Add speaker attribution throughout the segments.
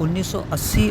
Speaker 1: 1980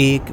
Speaker 1: 1,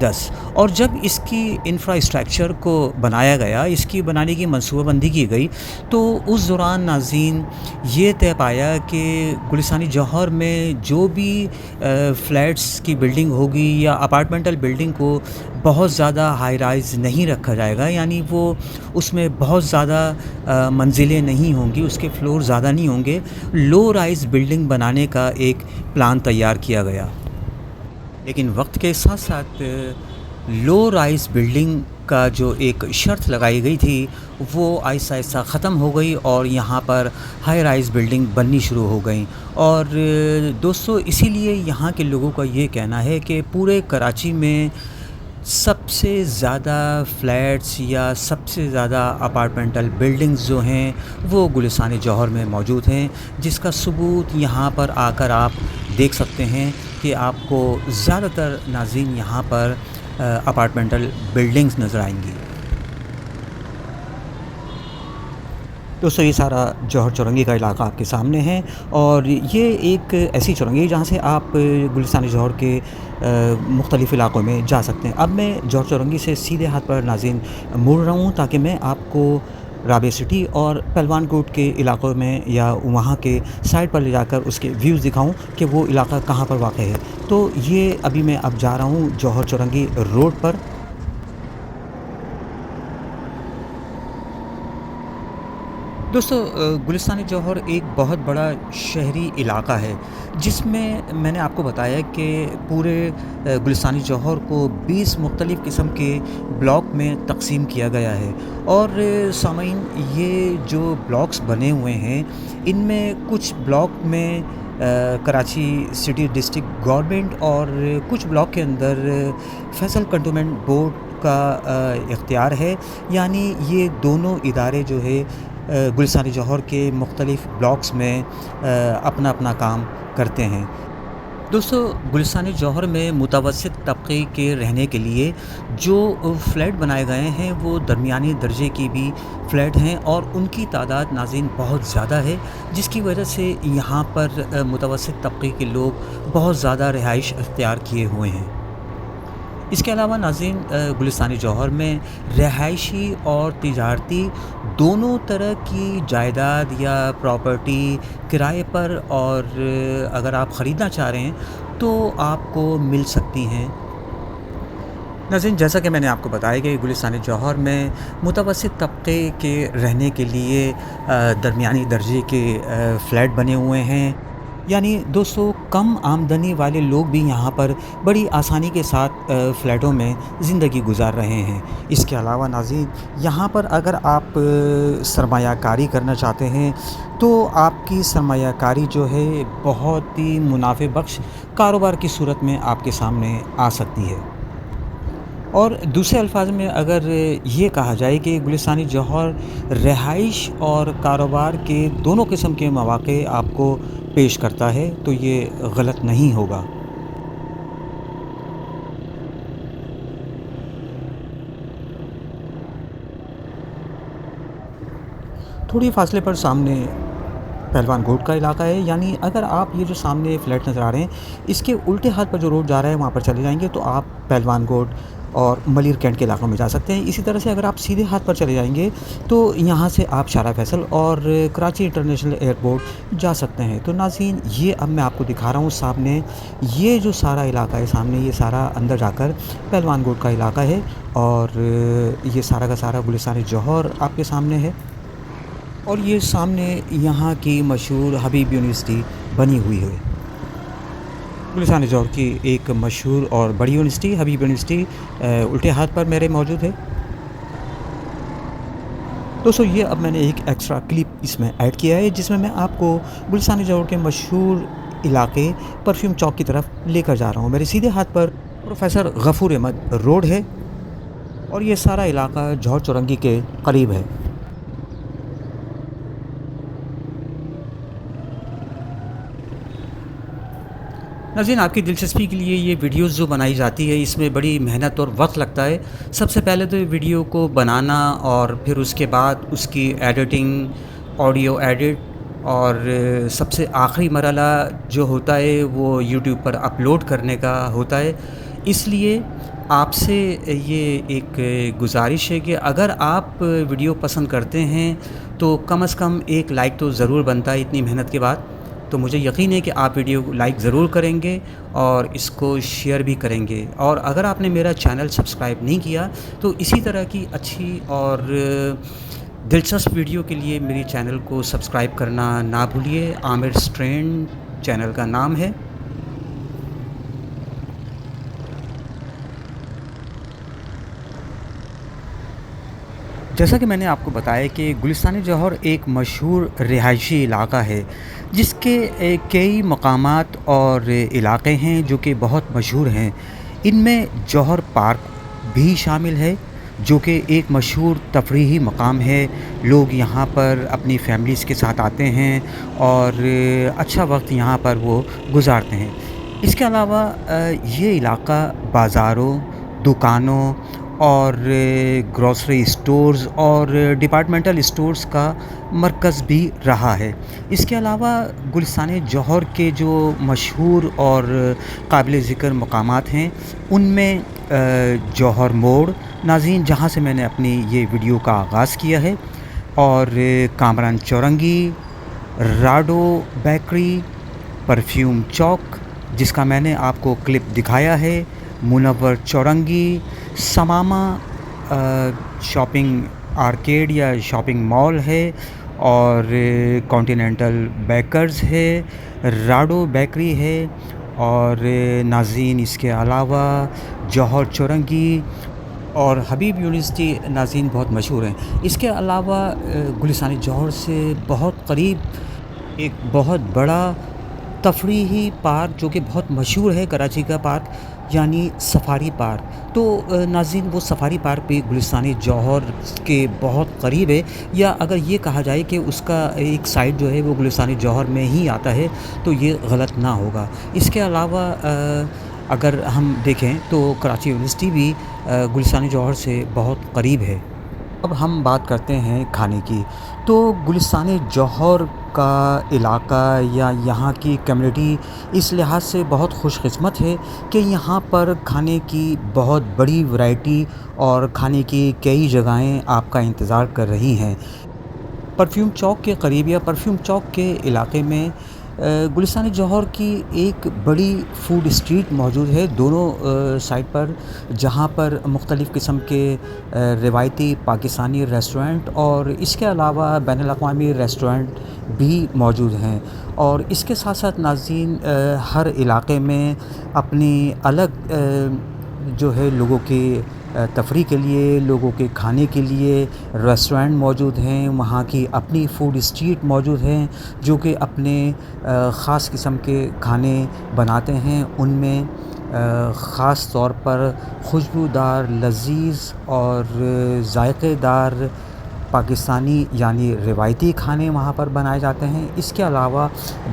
Speaker 1: 10 اور جب اس کی انفراسٹرکچر کو بنایا گیا، اس کی بنانے کی منصوبہ بندی کی گئی، تو اس دوران ناظرین یہ طے پایا کہ گلستان جوہر میں جو بھی فلیٹس کی بلڈنگ ہوگی یا اپارٹمنٹل بلڈنگ کو بہت زیادہ ہائی رائز نہیں رکھا جائے گا، یعنی وہ اس میں بہت زیادہ منزلیں نہیں ہوں گی، اس کے فلور زیادہ نہیں ہوں گے، لو رائز بلڈنگ بنانے کا ایک پلان تیار کیا گیا۔ لیکن وقت کے ساتھ ساتھ لو رائز بلڈنگ کا جو ایک شرط لگائی گئی تھی وہ آہستہ آہستہ ختم ہو گئی اور یہاں پر ہائی رائز بلڈنگ بننی شروع ہو گئیں۔ اور دوستو اسی لیے یہاں کے لوگوں کا یہ کہنا ہے کہ پورے کراچی میں سب سے زیادہ فلیٹس یا سب سے زیادہ اپارٹمنٹل بلڈنگز جو ہیں وہ گلستان جوہر میں موجود ہیں، جس کا ثبوت یہاں پر آ کر آپ دیکھ سکتے ہیں کہ آپ کو زیادہ تر ناظرین یہاں پر اپارٹمنٹل بلڈنگز نظر آئیں گی۔ دوستو یہ سارا جوہر چورنگی کا علاقہ آپ کے سامنے ہے، اور یہ ایک ایسی چورنگی ہے جہاں سے آپ گلستان جوہر کے مختلف علاقوں میں جا سکتے ہیں۔ اب میں جوہر چورنگی سے سیدھے ہاتھ پر ناظرین مڑ رہا ہوں تاکہ میں آپ کو رابعہ سٹی اور پہلوان کوٹ کے علاقوں میں یا وہاں کے سائڈ پر لے جا کر اس کے ویوز دکھاؤں کہ وہ علاقہ کہاں پر واقع ہے۔ تو یہ ابھی میں اب جا رہا ہوں جوہر چورنگی روڈ پر۔ دوستو گلستان جوہر ایک بہت بڑا شہری علاقہ ہے، جس میں نے آپ کو بتایا کہ پورے گلستان جوہر کو 20 مختلف قسم کے بلاک میں تقسیم کیا گیا ہے۔ اور سامعین یہ جو بلاکس بنے ہوئے ہیں ان میں کچھ بلاک میں کراچی سٹی ڈسٹرکٹ گورنمنٹ اور کچھ بلاک کے اندر فیصل کنٹونمنٹ بورڈ کا اختیار ہے، یعنی یہ دونوں ادارے جو ہے گلستان جوہر کے مختلف بلاکس میں اپنا اپنا کام کرتے ہیں۔ دوستو گلستان جوہر میں متوسط طبقے کے رہنے کے لیے جو فلیٹ بنائے گئے ہیں وہ درمیانی درجے کی بھی فلیٹ ہیں، اور ان کی تعداد ناظرین بہت زیادہ ہے، جس کی وجہ سے یہاں پر متوسط طبقے کے لوگ بہت زیادہ رہائش اختیار کیے ہوئے ہیں۔ اس کے علاوہ ناظرین گلستان جوہر میں رہائشی اور تجارتی دونوں طرح کی جائیداد یا پراپرٹی کرائے پر اور اگر آپ خریدنا چاہ رہے ہیں تو آپ کو مل سکتی ہیں۔ ناظرین جیسا کہ میں نے آپ کو بتایا کہ گلستان جوہر میں متوسط طبقے کے رہنے کے لیے درمیانی درجے کے فلیٹ بنے ہوئے ہیں، یعنی دوستو کم آمدنی والے لوگ بھی یہاں پر بڑی آسانی کے ساتھ فلیٹوں میں زندگی گزار رہے ہیں۔ اس کے علاوہ ناظرین یہاں پر اگر آپ سرمایہ کاری کرنا چاہتے ہیں تو آپ کی سرمایہ کاری جو ہے بہت ہی منافع بخش کاروبار کی صورت میں آپ کے سامنے آ سکتی ہے۔ اور دوسرے الفاظ میں اگر یہ کہا جائے کہ گلستان جوہر رہائش اور کاروبار کے دونوں قسم کے مواقع آپ کو پیش کرتا ہے تو یہ غلط نہیں ہوگا۔ تھوڑی فاصلے پر سامنے پہلوان کوٹ کا علاقہ ہے، یعنی اگر آپ یہ جو سامنے فلیٹ نظر آ رہے ہیں اس کے الٹے ہاتھ پر جو روڈ جا رہا ہے وہاں پر چلے جائیں گے تو آپ پہلوان کوٹ اور ملیر کینٹ کے علاقوں میں جا سکتے ہیں۔ اسی طرح سے اگر آپ سیدھے ہاتھ پر چلے جائیں گے تو یہاں سے آپ شارع فیصل اور کراچی انٹرنیشنل ایئرپورٹ جا سکتے ہیں۔ تو ناظرین یہ اب میں آپ کو دکھا رہا ہوں سامنے یہ جو سارا علاقہ ہے، سامنے یہ سارا اندر جا کر پہلوان کوٹ کا علاقہ ہے، اور یہ سارا کا سارا گلستان جوہر آپ کے سامنے ہے، اور یہ سامنے یہاں کی مشہور حبیب یونیورسٹی بنی ہوئی ہے۔ گلستان جوہر کی ایک مشہور اور بڑی یونیورسٹی حبیب یونیورسٹی الٹے ہاتھ پر میرے موجود ہے۔ دوستو یہ اب میں نے ایک ایکسٹرا کلپ اس میں ایڈ کیا ہے جس میں میں آپ کو گلستان جوہر کے مشہور علاقے پرفیوم چوک کی طرف لے کر جا رہا ہوں۔ میرے سیدھے ہاتھ پر پروفیسر غفور احمد روڈ ہے، اور یہ سارا علاقہ جوہر چورنگی کے قریب ہے۔ ناظرین آپ کی دلچسپی کے لیے یہ ویڈیوز جو بنائی جاتی ہے اس میں بڑی محنت اور وقت لگتا ہے۔ سب سے پہلے تو ویڈیو کو بنانا اور پھر اس کے بعد اس کی ایڈیٹنگ، آڈیو ایڈٹ، اور سب سے آخری مرحلہ جو ہوتا ہے وہ یوٹیوب پر اپلوڈ کرنے کا ہوتا ہے۔ اس لیے آپ سے یہ ایک گزارش ہے کہ اگر آپ ویڈیو پسند کرتے ہیں تو کم از کم ایک لائک تو ضرور بنتا ہے اتنی محنت کے بعد۔ تو مجھے یقین ہے کہ آپ ویڈیو کو لائک ضرور کریں گے اور اس کو شیئر بھی کریں گے، اور اگر آپ نے میرا چینل سبسکرائب نہیں کیا تو اسی طرح کی اچھی اور دلچسپ ویڈیو کے لیے میری چینل کو سبسکرائب کرنا نہ بھولیے۔ عامر اسٹرینڈ چینل کا نام ہے۔ جیسا کہ میں نے آپ کو بتایا کہ گلستان جوہر ایک مشہور رہائشی علاقہ ہے، جس کے کئی مقامات اور علاقے ہیں جو کہ بہت مشہور ہیں۔ ان میں جوہر پارک بھی شامل ہے، جو کہ ایک مشہور تفریحی مقام ہے۔ لوگ یہاں پر اپنی فیملیز کے ساتھ آتے ہیں اور اچھا وقت یہاں پر وہ گزارتے ہیں۔ اس کے علاوہ یہ علاقہ بازاروں، دکانوں اور گروسری اسٹورز اور ڈپارٹمنٹل اسٹورز کا مرکز بھی رہا ہے۔ اس کے علاوہ گلستان جوہر کے جو مشہور اور قابل ذکر مقامات ہیں، ان میں جوہر موڑ ناظرین، جہاں سے میں نے اپنی یہ ویڈیو کا آغاز کیا ہے، اور کامران چورنگی، راڈو بیکری، پرفیوم چوک جس کا میں نے آپ کو کلپ دکھایا ہے، منور چورنگی، سماما شاپنگ آرکیڈ یا شاپنگ مال ہے، اور کانٹیننٹل بیکرز ہے، راڈو بیکری ہے، اور ناظرین اس کے علاوہ جوہر چورنگی اور حبیب یونیورسٹی ناظرین بہت مشہور ہیں۔ اس کے علاوہ گلستان جوہر سے بہت قریب ایک بہت بڑا تفریحی پارک جو کہ بہت مشہور ہے، کراچی کا پارک، یعنی سفاری پارک۔ تو ناظرین وہ سفاری پارک بھی گلستان جوہر کے بہت قریب ہے، یا اگر یہ کہا جائے کہ اس کا ایک سائڈ جو ہے وہ گلستان جوہر میں ہی آتا ہے تو یہ غلط نہ ہوگا۔ اس کے علاوہ اگر ہم دیکھیں تو کراچی یونیورسٹی بھی گلستان جوہر سے بہت قریب ہے۔ اب ہم بات کرتے ہیں کھانے کی، تو گلستان جوہر کا علاقہ یا یہاں کی کمیونٹی اس لحاظ سے بہت خوش قسمت ہے کہ یہاں پر کھانے کی بہت بڑی ورائٹی اور کھانے کی کئی جگہیں آپ کا انتظار کر رہی ہیں۔ پرفیوم چوک کے قریب یا پرفیوم چوک کے علاقے میں گلستان جوہر کی ایک بڑی فوڈ اسٹریٹ موجود ہے دونوں سائڈ پر، جہاں پر مختلف قسم کے روایتی پاکستانی ریسٹورنٹ اور اس کے علاوہ بین الاقوامی ریسٹورنٹ بھی موجود ہیں۔ اور اس کے ساتھ ساتھ ناظرین ہر علاقے میں اپنی الگ جو ہے لوگوں کی تفریح کے لیے، لوگوں کے کھانے کے لیے ریسٹورنٹ موجود ہیں، وہاں کی اپنی فوڈ اسٹریٹ موجود ہیں جو کہ اپنے خاص قسم کے کھانے بناتے ہیں۔ ان میں خاص طور پر خوشبودار، لذیذ اور ذائقے دار پاکستانی یعنی روایتی کھانے وہاں پر بنائے جاتے ہیں۔ اس کے علاوہ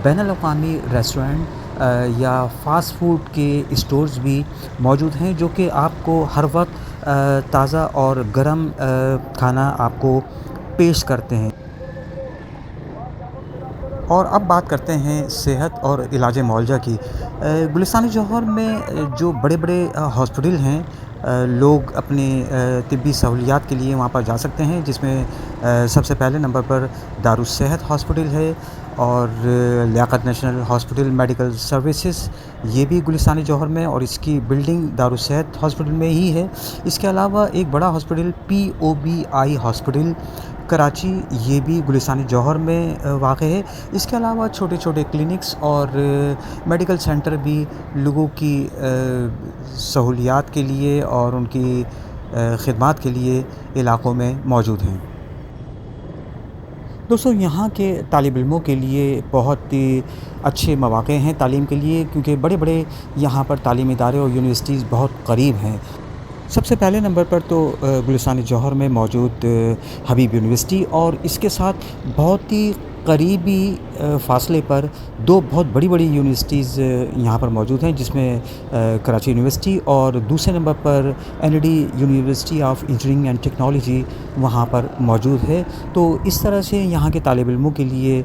Speaker 1: بین الاقوامی ریسٹورنٹ یا فاسٹ فوڈ کے اسٹورز بھی موجود ہیں جو کہ آپ کو ہر وقت تازہ اور گرم کھانا آپ کو پیش کرتے ہیں۔ اور اب بات کرتے ہیں صحت اور علاج معالجہ کی۔ گلستان جوہر میں جو بڑے بڑے ہاسپٹل ہیں، لوگ اپنے طبی سہولیات کے لیے وہاں پر جا سکتے ہیں، جس میں سب سے پہلے نمبر پر دارالصحت ہاسپٹل ہے، اور لیاقت نیشنل ہاسپٹل میڈیکل سروسز، یہ بھی گلستان جوہر میں، اور اس کی بلڈنگ دارالصحت ہاسپٹل میں ہی ہے۔ اس کے علاوہ ایک بڑا ہاسپٹل POBI ہاسپٹل کراچی، یہ بھی گلستان جوہر میں واقع ہے۔ اس کے علاوہ چھوٹے چھوٹے کلینکس اور میڈیکل سینٹر بھی لوگوں کی سہولیات کے لیے اور ان کی خدمات کے لیے علاقوں میں موجود ہیں۔ دوستو، یہاں کے طالب علموں کے لیے بہت ہی اچھے مواقع ہیں تعلیم کے لیے، کیونکہ بڑے بڑے یہاں پر تعلیمی ادارے اور یونیورسٹیز بہت قریب ہیں۔ سب سے پہلے نمبر پر تو گلستان جوہر میں موجود حبیب یونیورسٹی، اور اس کے ساتھ بہت ہی قریبی فاصلے پر دو بہت بڑی بڑی یونیورسٹیز یہاں پر موجود ہیں، جس میں کراچی یونیورسٹی اور دوسرے number per NLD university of engineering and technology وہاں پر موجود ہے۔ تو اس طرح سے یہاں کے طالب علموں کے لیے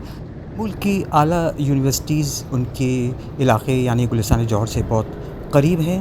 Speaker 1: ملک کی اعلیٰ یونیورسٹیز ان کے علاقے یعنی گلستان جوہر سے بہت قریب ہیں۔